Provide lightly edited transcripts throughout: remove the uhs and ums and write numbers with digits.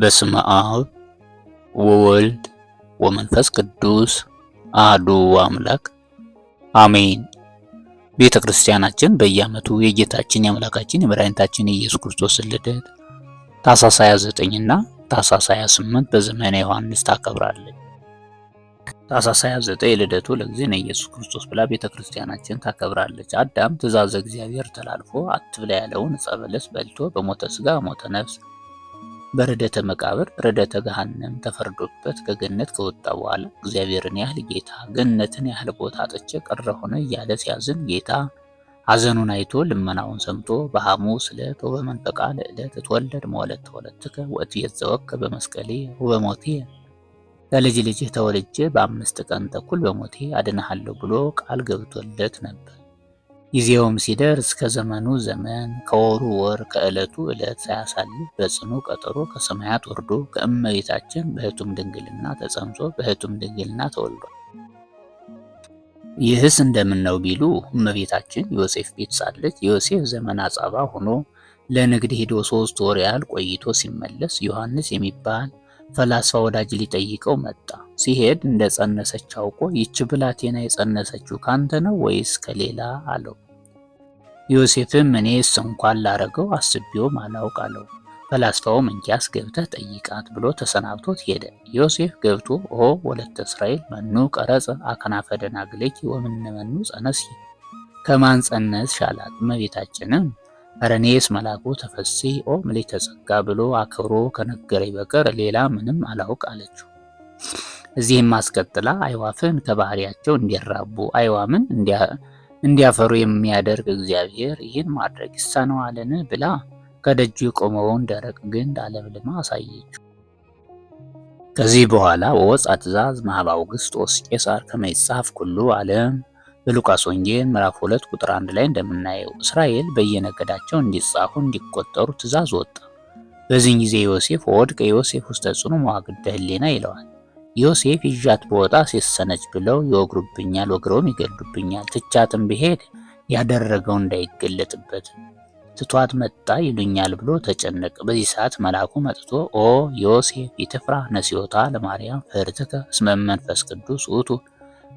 በስመ አብ ወወልድ ወመንፈስ ቅዱስ አሐዱ አምላክ አሜን። ቤተ ክርስቲያናችን በየዓመቱ የጌታችን የአምላካችን የመድኃኒታችን የኢየሱስ ክርስቶስ ልደት ታኅሳስ 29 እና ታኅሳስ 28 በዘመነ ዮሐንስ ታከብራለች። ታኅሳስ 29 ልደቱ ለእግዚእነ ኢየሱስ ክርስቶስ ብላ ቤተ ክርስቲያናችን ታከብራለች። አዳም ትእዛዘ እግዚአብሔር ተላልፎ አትብላ ያለውን ዕፀ በለስ በልቶ በሞተ ሥጋ ሞተ ነፍስ በርደተ መቃብር ርደተ ገሃነም ተፈርዶበት ከገነት ከወጣ በኋላ እግዚአብሔርን ያህል ጌታ ገነትን ያህል ቦታ አጥቼ ቀረሁን እያለ ሲያዝን ጌታ ሐዘኑን አይቶ ልመናውን ሰምቶ በሐሙስ ዕለት ወበመንፈቃ ለዕለት እትወለድ መወለድ ተወለድከ ወእትቤዘወከ በመስቀሌ ወበሞቴ ከልጅ ልጅህ ተወልጄ በ5 ቀን ተኩል በሞቴ አድንሃለሁ ብሎ ቃል ገብቶለት ነበር። ጊዜውም ሲደርስ ከዘመኑ ዘመን ከወሩ ወር ከዕለቱ ዕለት ሳያሳልፍ በጽኑ ቀጠሮ ከሰማያት ወርዶ ከእመቤታችን በሕቱም ድንግልና ተጸንሶ በሕቱም ድንግልና ተወልዷል። ይህስ እንደምን ነው ቢሉ እመቤታችን ዮሴፍ ቤት ሳለች ዮሴፍ ዘመን አጻባ ሆኖ ለንግድ ሄዶ 3 ወር ያህል ቆይቶ ሲመለስ ዮሐንስ የሚባል ፈላስፋ ወዳጅ ሊጠይቀው መጣ። ሲሄድ እንደጸነሰች አውቆ ይህች ብላቴና የጸነሰችው ካንተ ነው ወይስ ከሌላ አለው። ዮሴፍም እኔስ እንኳን ላረገው አስቤውም አላውቅ አለው። ፈላስፋውም እንኪያስ ገብተህ ጠይቃት ብሎ ተሰናብቶት ሄደ። ዮሴፍ ገብቶ ኦ ወለተ እስራኤል መኑ ቀረጸ አከናፈ ደናግለኪ ወምነ መኑ ጸነስኪ ከማን ጸነስሽ አላት። እመቤታችንም ኧረ እኔስ መልአኩ ተፈሥሒ ኦ ምልዕተ ጸጋ ብሎ አክብሮ ከነገረኝ በቀር ሌላ ምንም አላውቅ አለችው። እዚህም አስቀጥላ አይዋፍን ከባህሪያቸው እንዲራቡ አይዋምን እንዲያፈሩ የሚያደርግ እግዚአብሔር ይህን ማድረግ ይሳነዋልን ብላ ከደጁ የቆመውን ደረቅ ግንድ አለምልማ አሳየችው። ከዚህ በኋላ ወወጽአ ትእዛዝ እምኀበ አውግስጦስ ቄሳር ከመ ይጻፍ ኩሉ ዓለም በሉቃስ ወንጌል ምዕራፍ 2 ቁጥር 1 ላይ እንደምናየው እስራኤል በየነገዳቸው እንዲጻፉ እንዲቆጠሩ ትእዛዝ ወጣ። በዚህ ጊዜ ዮሴፍ ወድቀ ዮሴፍ ውስተ ጽኑ መዋግደ ሕሊና ይለዋል። ዮሴፍ ይዣት በወጣ ሴሰነች ብለው ይወግሩብኛል፣ ወግረውም ይገሉብኛል፣ ትቻትም ብሄድ ያደረገው እንዳይገለጥበት ትቷት መጣ ይሉኛል ብሎ ተጨነቀ። በዚህ ሰዓት መልአኩ መጥቶ ኦ ዮሴፍ ይትፍራ ነሲዮታ ለማርያም ፍርትከ እስመ መንፈስ ቅዱስ ውእቱ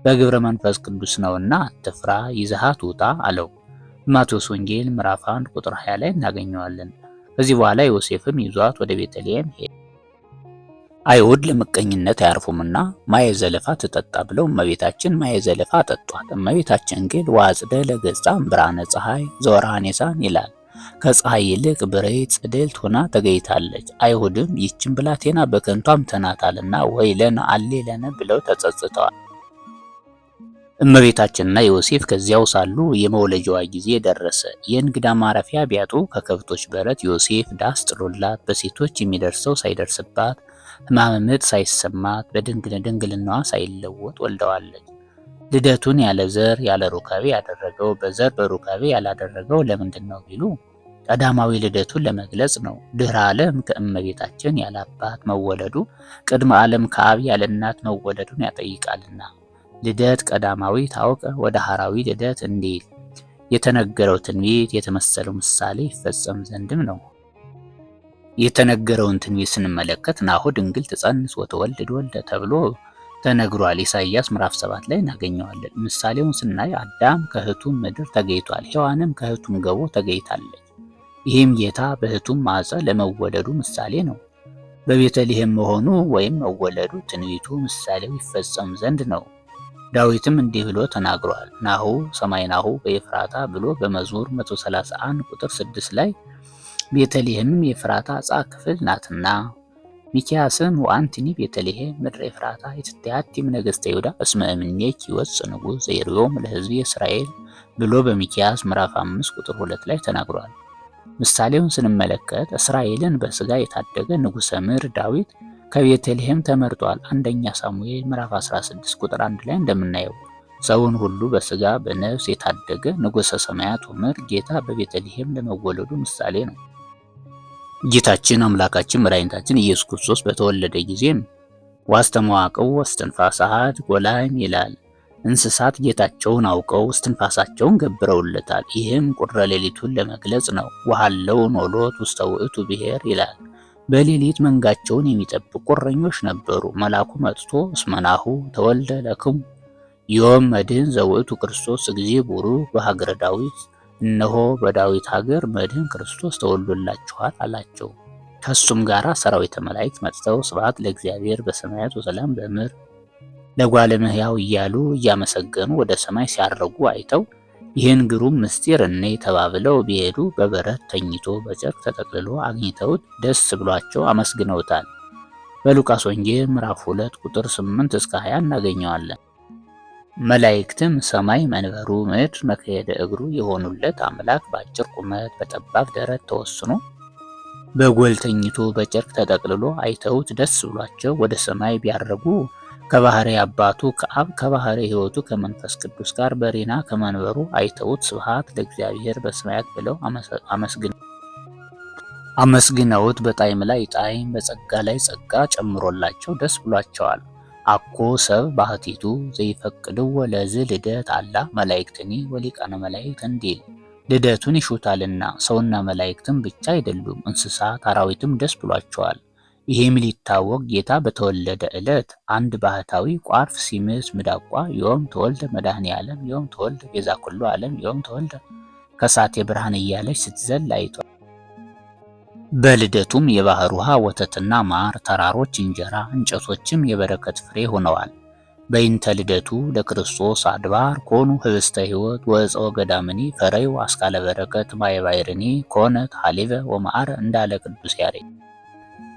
በግብረ መንፈስ ቅዱስ ነውና አትፍራ ይዘሃት ውጣ አለው። ማቴዎስ ወንጌል ምዕራፍ 1 ቁጥር 20 ላይ እናገኘዋለን። ከዚህ በኋላ ዮሴፍም ይዟት ወደ ቤተልሔም ሄደ። አይሁድ ለምቀኝነት አያርፉምና ማየ ዘለፋ ትጠጣ ብለው እመቤታችን ማየ ዘለፋ አጠጧት። እመቤታችን ግን ወአጽደ ለገጻ እምብርሃነ ፀሐይ ዘወርኀ ኒሳን ይላል። ከፀሐይ ይልቅ ብርህት ጽድልት ሆና ተገኝታለች። አይሁድም ይህችን ብላቴና በከንቱ አምተናታልና ወይለነ አሌለነ ብለው ተጸጽተዋል። እመቤታችንና ዮሴፍ ከዚያው ሳሉ የመውለጃዋ ጊዜ ደረሰ። የእንግዳ ማረፊያ ቢያጡ ከከብቶች በረት ዮሴፍ ዳስ ጥሎላት በሴቶች የሚደርሰው ሳይደርስባት ሕማመ ምጥ ሳይሰማት በድንግልናዋ ሳይለወጥ ወልደዋለች። ልደቱን ያለ ዘር ያለ ሩካቤ ያደረገው በዘር በሩካቤ ያላደረገው ለምንድን ነው ቢሉ ቀዳማዊ ልደቱን ለመግለጽ ነው። ድህረ ዓለም ከእመቤታችን ያለ አባት መወለዱ ቅድመ ዓለም ከአብ ያለ እናት መወለዱን ያጠይቃልና ልደት ቀዳማዊ ታወቀ ወደ ሐራዊ ልደት እንዲል የተነገረው ትንቢት የተመሰለው ምሳሌ ይፈጸም ዘንድም ነው። የተነገረውን ትንቢት ስንመለከት ናሁ ድንግል ትጸንስ ወትወልድ ወልደ ተብሎ ተነግሯል። ኢሳይያስ ምዕራፍ 7 ላይ እናገኘዋለን። ምሳሌውን ስናይ አዳም ከሕቱም ምድር ተገኝቷል፣ ሔዋንም ከሕቱም ገቦ ተገኝታለች። ይህም ጌታ በሕቱም ማኅፀን ለመወለዱ ምሳሌ ነው። በቤተልሔም መሆኑ ወይም መወለዱ ትንቢቱ ምሳሌው ይፈጸም ዘንድ ነው። ዳዊትም እንዲህ ብሎ ተናግሯል። ናሁ ሰማይናሁ በኤፍራታ ብሎ በመዝሙር 131 ቁጥር 6 ላይ ቤተልሔምም የኤፍራታ ዕፃ ክፍል ናትና ሚክያስም ወአንትኒ ቤተልሔም ምድረ ኤፍራታ የትትያቲም ነገሥተ ይሁዳ እስመ እምኔኪ ይወፅእ ንጉሥ ዘይርዮም ለሕዝቤ እስራኤል ብሎ በሚክያስ ምዕራፍ 5 ቁጥር 2 ላይ ተናግሯል። ምሳሌውን ስንመለከት እስራኤልን በሥጋ የታደገ ንጉሠ ምድር ዳዊት ከቤተልሔም ተመርጧል። አንደኛ ሳሙኤል ምዕራፍ 16 ቁጥር 1 ላይ እንደምናየው ሰውን ሁሉ በሥጋ በነፍስ የታደገ ንጉሠ ሰማያት ምድር ጌታ በቤተልሔም ለመወለዱ ምሳሌ ነው። ጌታችን አምላካችን መድኃኒታችን ኢየሱስ ክርስቶስ በተወለደ ጊዜም ዋስተመዋቅው ወስትንፋሰ አሐድ ጎላኝ ይላል። እንስሳት ጌታቸውን አውቀው እስትንፋሳቸውን ገብረውለታል። ይህም ቁጥረ ሌሊቱን ለመግለጽ ነው። ወሀለው ኖሎት ውስተ ውእቱ ብሔር ይላል። በሌሊት መንጋቸውን የሚጠብቁ እረኞች ነበሩ። መልአኩ መጥቶ እስመናሁ ተወልደ ለክሙ ዮም መድኅን ዘውእቱ ክርስቶስ እግዚእ ቡሩክ በሀገረ ዳዊት፣ እነሆ በዳዊት ሀገር መድኅን ክርስቶስ ተወልዶላችኋል አላቸው። ከሱም ጋር ሰራዊተ መላእክት መጥተው ስብሐት ለእግዚአብሔር በሰማያት ወሰላም በምድር ለጓለ እመሕያው እያሉ እያመሰገኑ ወደ ሰማይ ሲያርጉ አይተው ይህን ግሩም ምስጢር እነይ ተባብለው ቢሄዱ በበረት ተኝቶ በጨርቅ ተጠቅልሎ አግኝተውት ደስ ብሏቸው አመስግነውታል። በሉቃስ ወንጌል ምዕራፍ 2 ቁጥር 8 እስከ 20 እናገኘዋለን። መላእክትም ሰማይ መንበሩ ምድር መክየደ እግሩ የሆኑለት አምላክ በአጭር ቁመት በጠባብ ደረት ተወስኖ በጎል ተኝቶ በጨርቅ ተጠቅልሎ አይተውት ደስ ብሏቸው ወደ ሰማይ ቢያርጉ ከባህሪ አባቱ ከአብ ከባህሪ ሕይወቱ ከመንፈስ ቅዱስ ጋር በሪና ከመንበሩ አይተውት ስብሐት ለእግዚአብሔር በሰማያት ብለው አመስግነውት በጣዕም ላይ ጣዕም በጸጋ ላይ ጸጋ ጨምሮላቸው ደስ ብሏቸዋል። አኮ ሰብ ባህቲቱ ዘይፈቅድዎ ለዝ ልደት አላ መላእክትኒ ወሊቃነ መላእክት እንዲል ልደቱን ይሹታልና ሰውና መላእክትም ብቻ አይደሉም፣ እንስሳት አራዊትም ደስ ብሏቸዋል። ይህም ሊታወቅ ጌታ በተወለደ ዕለት አንድ ባህታዊ ቋርፍ ሲምስ ሚዳቋ ዮም ተወልደ መድኃኔ ዓለም ዮም ተወልደ ቤዛ ኩሉ ዓለም ዮም ተወልደ ከሳቴ ብርሃን እያለች ስትዘል አይቷል። በልደቱም የባህር ውሃ ወተትና ማር፣ ተራሮች እንጀራ፣ እንጨቶችም የበረከት ፍሬ ሆነዋል። በይንተ ልደቱ ለክርስቶስ አድባር ኮኑ ህብስተ ሕይወት ወዕፀወ ገዳምኒ ፈረዩ አስካለ በረከት ማየባይርኒ ኮነት ሀሊበ ወማዕረ እንዳለ ቅዱስ ያሬድ።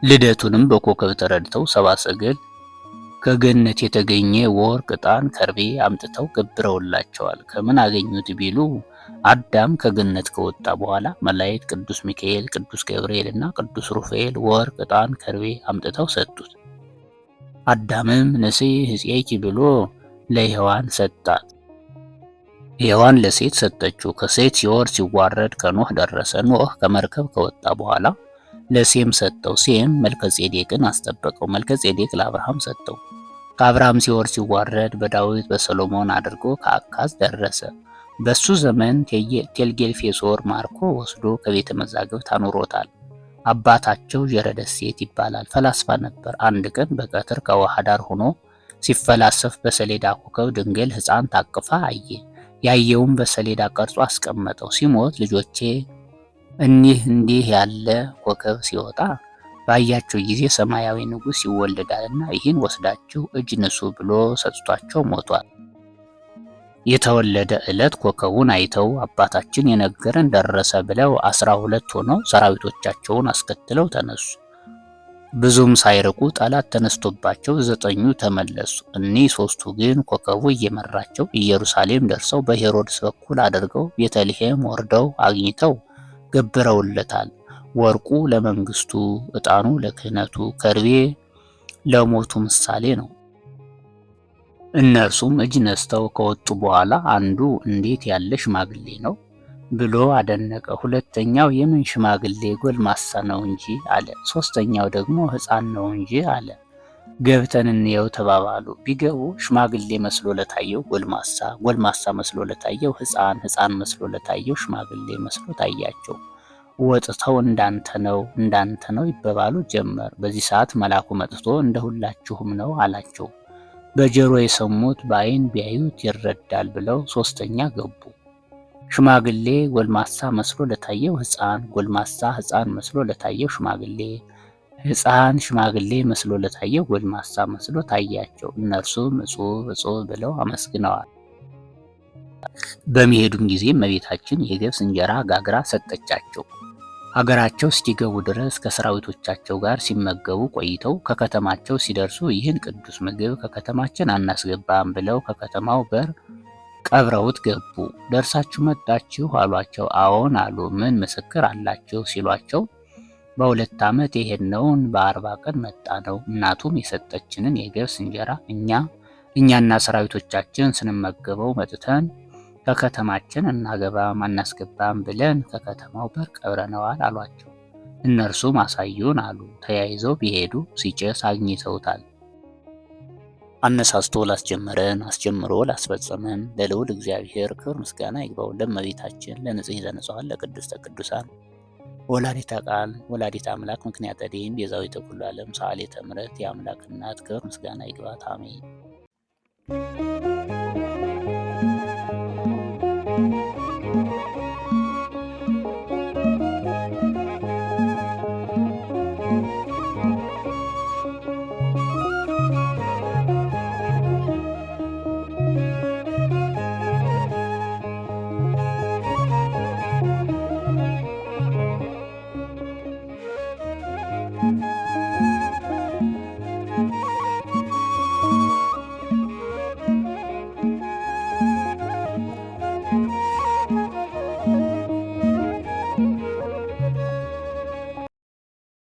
ልደቱንም በኮከብ ተረድተው ሰብአ ሰገል ከገነት የተገኘ ወርቅ፣ ዕጣን፣ ከርቤ አምጥተው ገብረውላቸዋል። ከምን አገኙት ቢሉ አዳም ከገነት ከወጣ በኋላ መላእክት ቅዱስ ሚካኤል፣ ቅዱስ ገብርኤል እና ቅዱስ ሩፋኤል ወርቅ፣ ዕጣን፣ ከርቤ አምጥተው ሰጡት። አዳምም ነሴ ሕፄኪ ብሎ ለሔዋን ሰጣት። ሔዋን ለሴት ሰጠችው። ከሴት ሲወርድ ሲዋረድ ከኖህ ደረሰ። ኖህ ከመርከብ ከወጣ በኋላ ለሴም ሰጠው። ሴም መልከጼዴቅን አስጠበቀው። መልከጼዴቅ ለአብርሃም ሰጠው። ከአብርሃም ሲወርድ ሲዋረድ በዳዊት በሰሎሞን አድርጎ ከአካዝ ደረሰ። በሱ ዘመን ቴልጌልፌሶር ማርኮ ወስዶ ከቤተ መዛግብት አኑሮታል። አባታቸው ዠረደሴት ይባላል። ፈላስፋ ነበር። አንድ ቀን በቀትር ከውሃ ዳር ሆኖ ሲፈላሰፍ በሰሌዳ ኮከብ ድንግል ሕፃን ታቅፋ አየ። ያየውም በሰሌዳ ቀርጾ አስቀመጠው። ሲሞት ልጆቼ እንዲህ ያለ ኮከብ ሲወጣ ባያቸው ጊዜ ሰማያዊ ንጉሥ ይወለዳልና ይህን ወስዳችሁ እጅ ንሱ ብሎ ሰጥቷቸው ሞቷል። የተወለደ ዕለት ኮከቡን አይተው አባታችን የነገረን ደረሰ ብለው 12 ሆነው ሰራዊቶቻቸውን አስከትለው ተነሱ። ብዙም ሳይርቁ ጠላት ተነስቶባቸው 9ኙ ተመለሱ። እኒህ 3ቱ ግን ኮከቡ እየመራቸው ኢየሩሳሌም ደርሰው በሄሮድስ በኩል አድርገው ቤተልሔም ወርደው አግኝተው ገብረውለታል። ወርቁ ለመንግስቱ፣ ዕጣኑ ለክህነቱ፣ ከርቤ ለሞቱ ምሳሌ ነው። እነርሱም እጅ ነስተው ከወጡ በኋላ አንዱ እንዴት ያለ ሽማግሌ ነው ብሎ አደነቀ። ሁለተኛው የምን ሽማግሌ ጎልማሳ ነው እንጂ አለ። ሶስተኛው ደግሞ ሕፃን ነው እንጂ አለ። ገብተን እንየው ተባባሉ። ቢገቡ ሽማግሌ መስሎ ለታየው ጎልማሳ፣ ጎልማሳ መስሎ ለታየው ሕፃን፣ ሕፃን መስሎ ለታየው ሽማግሌ መስሎ ታያቸው። ወጥተው እንዳንተ ነው ይበባሉ ጀመር። በዚህ ሰዓት መልአኩ መጥቶ እንደ ሁላችሁም ነው አላቸው። በጆሮ የሰሙት በዓይን ቢያዩት ይረዳል ብለው ሶስተኛ ገቡ። ሽማግሌ ጎልማሳ መስሎ ለታየው ሕፃን፣ ጎልማሳ ሕፃን መስሎ ለታየው ሽማግሌ፣ ሕፃን ሽማግሌ መስሎ ለታየው ጎልማሳ መስሎ ታያቸው። እነርሱም እጹብ እጹብ ብለው አመስግነዋል። በሚሄዱም ጊዜ እመቤታችን የገብስ እንጀራ ጋግራ ሰጠቻቸው። ሀገራቸው እስኪገቡ ድረስ ከሰራዊቶቻቸው ጋር ሲመገቡ ቆይተው ከከተማቸው ሲደርሱ ይህን ቅዱስ ምግብ ከከተማችን አናስገባም ብለው ከከተማው በር ቀብረውት ገቡ። ደርሳችሁ መጣችሁ አሏቸው። አዎን አሉ። ምን ምስክር አላችሁ ሲሏቸው በ2 ዓመት የሄድነውን በ40 ቀን መጣ ነው። እናቱም የሰጠችንን የገብስ እንጀራ እኛና ሰራዊቶቻችን ስንመገበው መጥተን ከከተማችን አናስገባም ብለን ከከተማው በር ቀብረነዋል አሏቸው። እነርሱም አሳዩን አሉ። ተያይዘው ቢሄዱ ሲጨስ አግኝተውታል። አነሳስቶ ላስጀመረን አስጀምሮ ላስፈጸመን ለልዑል እግዚአብሔር ክብር ምስጋና ይግባው። ለእመቤታችን ለንጽሕተ ንጹሐን ለቅድስተ ቅዱሳን ወላዲተ ቃል ወላዲተ አምላክ ምክንያተ ድኂን ቤዛዊተ ኩሉ ዓለም ሰአሊተ ምሕረት የአምላክ እናት ክብር ምስጋና ይግባት። አሜን።